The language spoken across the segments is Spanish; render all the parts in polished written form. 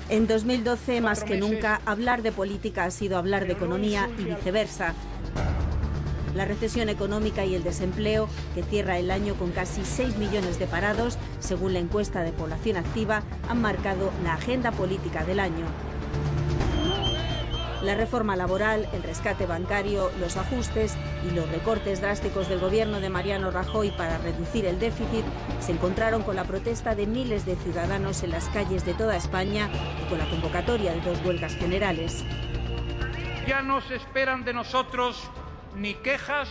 En 2012, más que nunca, hablar de política ha sido hablar de economía y viceversa. La recesión económica y el desempleo, que cierra el año con casi 6 millones de parados, según la encuesta de población activa, han marcado la agenda política del año. La reforma laboral, el rescate bancario, los ajustes y los recortes drásticos del gobierno de Mariano Rajoy para reducir el déficit se encontraron con la protesta de miles de ciudadanos en las calles de toda España y con la convocatoria de 2 huelgas generales. Ya no se esperan de nosotros ni quejas,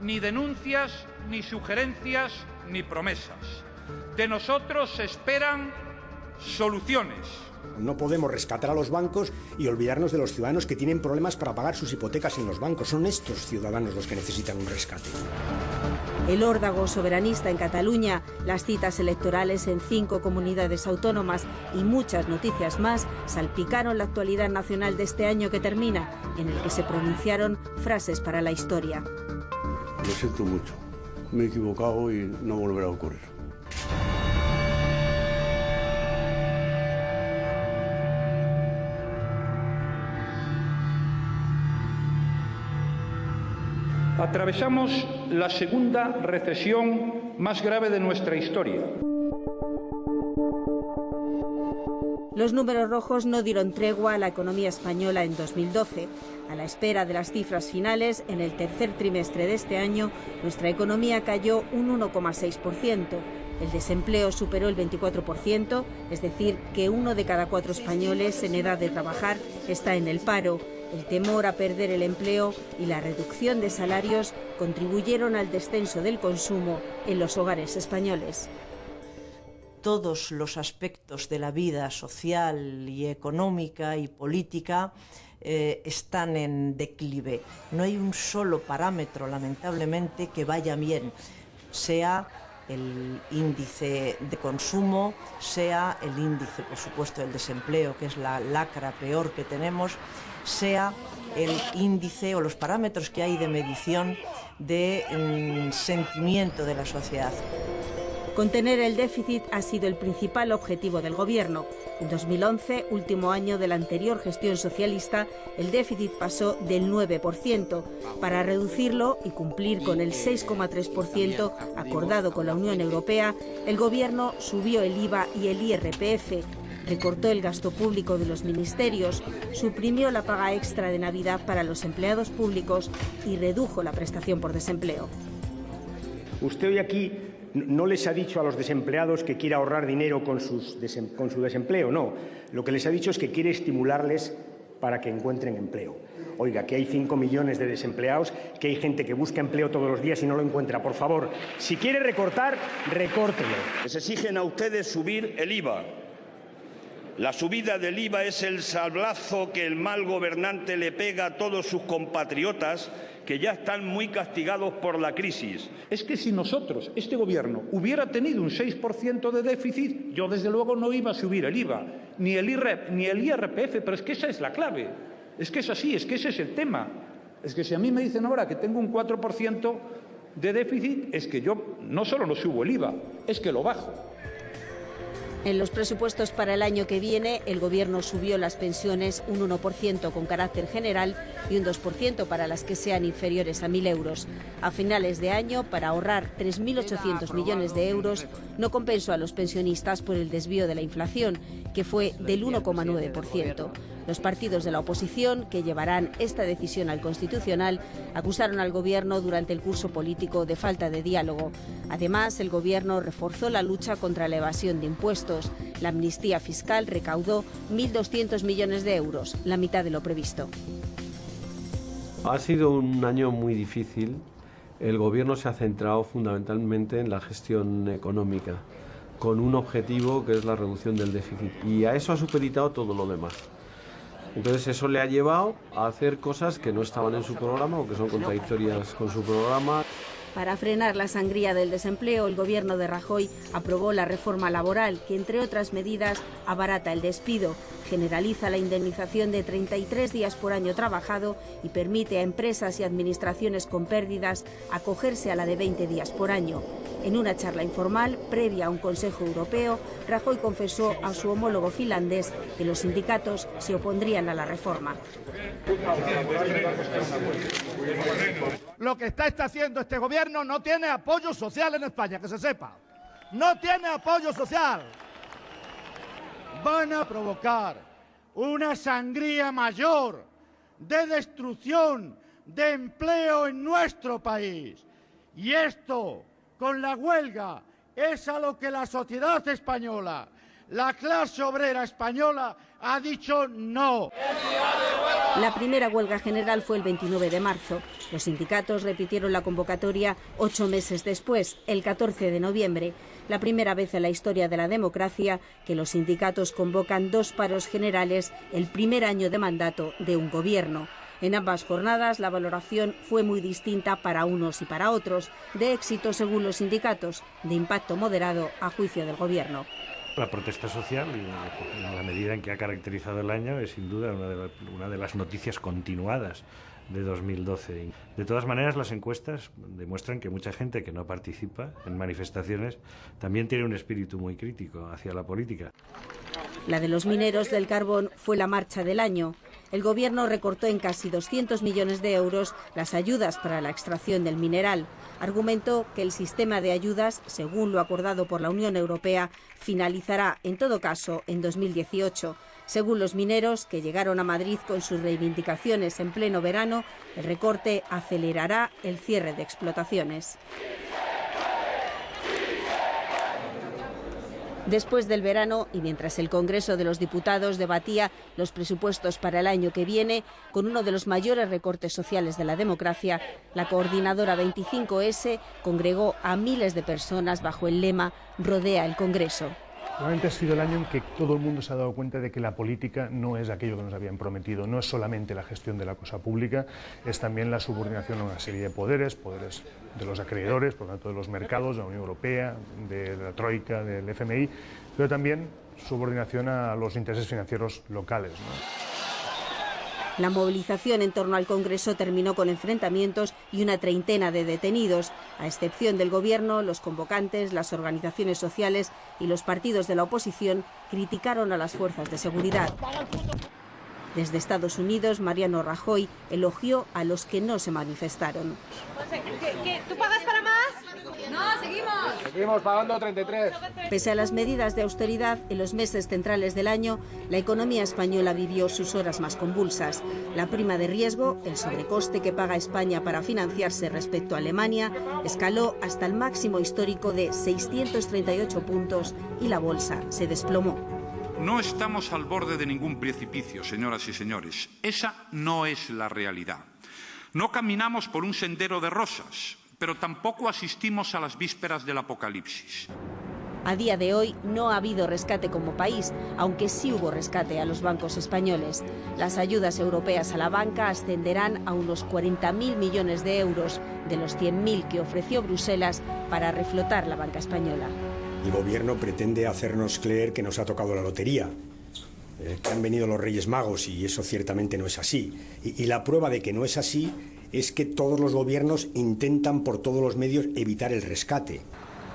ni denuncias, ni sugerencias, ni promesas. De nosotros se esperan soluciones. No podemos rescatar a los bancos y olvidarnos de los ciudadanos que tienen problemas para pagar sus hipotecas en los bancos. Son estos ciudadanos los que necesitan un rescate. El órdago soberanista en Cataluña, las citas electorales en 5 comunidades autónomas y muchas noticias más salpicaron la actualidad nacional de este año que termina, en el que se pronunciaron frases para la historia. Lo siento mucho. Me he equivocado y no volverá a ocurrir. Atravesamos la segunda recesión más grave de nuestra historia. Los números rojos no dieron tregua a la economía española en 2012. A la espera de las cifras finales, en el tercer trimestre de este año, nuestra economía cayó un 1,6%. El desempleo superó el 24%, es decir, que 1 de cada 4 españoles en edad de trabajar está en el paro. El temor a perder el empleo y la reducción de salarios contribuyeron al descenso del consumo en los hogares españoles. Todos los aspectos de la vida social y económica y política están en declive. No hay un solo parámetro, lamentablemente, que vaya bien, sea el índice de consumo, sea el índice, por supuesto, del desempleo, que es la lacra peor que tenemos, sea el índice o los parámetros que hay de medición de sentimiento de la sociedad. Contener el déficit ha sido el principal objetivo del Gobierno. En 2011, último año de la anterior gestión socialista, el déficit pasó del 9%. Para reducirlo y cumplir con el 6,3% acordado con la Unión Europea, el Gobierno subió el IVA y el IRPF, recortó el gasto público de los ministerios, suprimió la paga extra de Navidad para los empleados públicos y redujo la prestación por desempleo. Usted hoy aquí no les ha dicho a los desempleados que quiere ahorrar dinero con su desempleo, no. Lo que les ha dicho es que quiere estimularles para que encuentren empleo. Oiga, que hay 5 millones de desempleados, que hay gente que busca empleo todos los días y no lo encuentra. Por favor, si quiere recortar, recórtelo. Les exigen a ustedes subir el IVA. La subida del IVA es el sablazo que el mal gobernante le pega a todos sus compatriotas que ya están muy castigados por la crisis. Es que si nosotros, este gobierno, hubiera tenido un 6% de déficit, yo desde luego no iba a subir el IVA, ni el IRPF, pero es que esa es la clave. Es que es así, es que ese es el tema. Es que si a mí me dicen ahora que tengo un 4% de déficit, es que yo no solo no subo el IVA, es que lo bajo. En los presupuestos para el año que viene, el Gobierno subió las pensiones un 1% con carácter general y un 2% para las que sean inferiores a 1.000 euros. A finales de año, para ahorrar 3.800 millones de euros, no compensó a los pensionistas por el desvío de la inflación, que fue del 1,9%. Los partidos de la oposición, que llevarán esta decisión al Constitucional, acusaron al Gobierno durante el curso político de falta de diálogo. Además, el Gobierno reforzó la lucha contra la evasión de impuestos. La amnistía fiscal recaudó 1.200 millones de euros, la mitad de lo previsto. Ha sido un año muy difícil. El Gobierno se ha centrado fundamentalmente en la gestión económica, con un objetivo que es la reducción del déficit. Y a eso ha supeditado todo lo demás. Entonces eso le ha llevado a hacer cosas que no estaban en su programa o que son contradictorias con su programa. Para frenar la sangría del desempleo, el gobierno de Rajoy aprobó la reforma laboral, que entre otras medidas abarata el despido, generaliza la indemnización de 33 días por año trabajado y permite a empresas y administraciones con pérdidas acogerse a la de 20 días por año. En una charla informal, previa a un Consejo Europeo, Rajoy confesó a su homólogo finlandés que los sindicatos se opondrían a la reforma. Lo que está haciendo este gobierno no tiene apoyo social en España, que se sepa. No tiene apoyo social. Van a provocar una sangría mayor de destrucción de empleo en nuestro país. Y esto, con la huelga, es a lo que la sociedad española, la clase obrera española, ha dicho no. La primera huelga general fue el 29 de marzo. Los sindicatos repitieron la convocatoria 8 meses después, el 14 de noviembre. La primera vez en la historia de la democracia que los sindicatos convocan 2 paros generales el primer año de mandato de un gobierno. En ambas jornadas la valoración fue muy distinta para unos y para otros, de éxito según los sindicatos, de impacto moderado a juicio del gobierno. La protesta social, en la medida en que ha caracterizado el año, es sin duda una de las noticias continuadas de 2012. De todas maneras, las encuestas demuestran que mucha gente que no participa en manifestaciones también tiene un espíritu muy crítico hacia la política. La de los mineros del carbón fue la marcha del año. El gobierno recortó en casi 200 millones de euros las ayudas para la extracción del mineral. Argumentó que el sistema de ayudas, según lo acordado por la Unión Europea, finalizará, en todo caso, en 2018. Según los mineros, que llegaron a Madrid con sus reivindicaciones en pleno verano, el recorte acelerará el cierre de explotaciones. Después del verano y mientras el Congreso de los Diputados debatía los presupuestos para el año que viene, con uno de los mayores recortes sociales de la democracia, la coordinadora 25S congregó a miles de personas bajo el lema "Rodea el Congreso". Realmente ha sido el año en que todo el mundo se ha dado cuenta de que la política no es aquello que nos habían prometido, no es solamente la gestión de la cosa pública, es también la subordinación a una serie de poderes de los acreedores, por lo tanto de los mercados, de la Unión Europea, de la Troika, del FMI, pero también subordinación a los intereses financieros locales, ¿no? La movilización en torno al Congreso terminó con enfrentamientos y una treintena de detenidos. A excepción del gobierno, los convocantes, las organizaciones sociales y los partidos de la oposición criticaron a las fuerzas de seguridad. Desde Estados Unidos, Mariano Rajoy elogió a los que no se manifestaron. ¿Tú pagas para más? No, seguimos. Seguimos pagando 33. Pese a las medidas de austeridad, en los meses centrales del año, la economía española vivió sus horas más convulsas. La prima de riesgo, el sobrecoste que paga España para financiarse respecto a Alemania, escaló hasta el máximo histórico de 638 puntos y la bolsa se desplomó. No estamos al borde de ningún precipicio, señoras y señores. Esa no es la realidad. No caminamos por un sendero de rosas, pero tampoco asistimos a las vísperas del apocalipsis. A día de hoy no ha habido rescate como país, aunque sí hubo rescate a los bancos españoles. Las ayudas europeas a la banca ascenderán a unos 40.000 millones de euros, de los 100.000 que ofreció Bruselas para reflotar la banca española. El gobierno pretende hacernos creer que nos ha tocado la lotería, que han venido los Reyes Magos, y eso ciertamente no es así. Y la prueba de que no es así es que todos los gobiernos intentan por todos los medios evitar el rescate.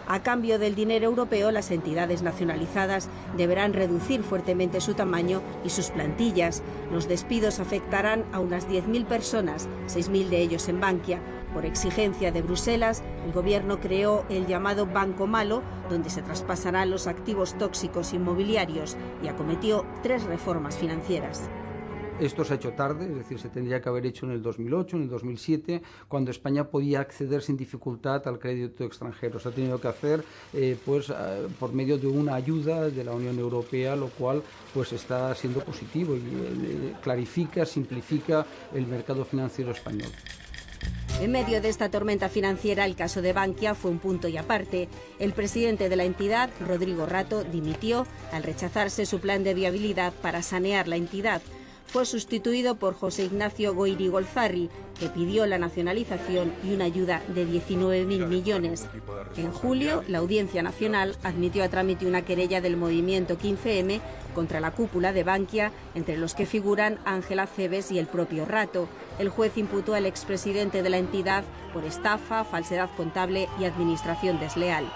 A cambio del dinero europeo, las entidades nacionalizadas deberán reducir fuertemente su tamaño y sus plantillas. Los despidos afectarán a unas 10.000 personas, 6.000 de ellos en Bankia. Por exigencia de Bruselas, el gobierno creó el llamado Banco Malo, donde se traspasarán los activos tóxicos inmobiliarios, y acometió 3 reformas financieras. Esto se ha hecho tarde, es decir, se tendría que haber hecho en el 2008, en el 2007, cuando España podía acceder sin dificultad al crédito extranjero. Se ha tenido que hacer por medio de una ayuda de la Unión Europea, lo cual pues está siendo positivo y clarifica, simplifica el mercado financiero español. En medio de esta tormenta financiera, el caso de Bankia fue un punto y aparte. El presidente de la entidad, Rodrigo Rato, dimitió al rechazarse su plan de viabilidad para sanear la entidad. fue sustituido por José Ignacio Goirigolzarri, que pidió la nacionalización y una ayuda de 19.000 millones. En julio, la Audiencia Nacional admitió a trámite una querella del movimiento 15M contra la cúpula de Bankia, entre los que figuran Ángela Cebes y el propio Rato. El juez imputó al expresidente de la entidad por estafa, falsedad contable y administración desleal.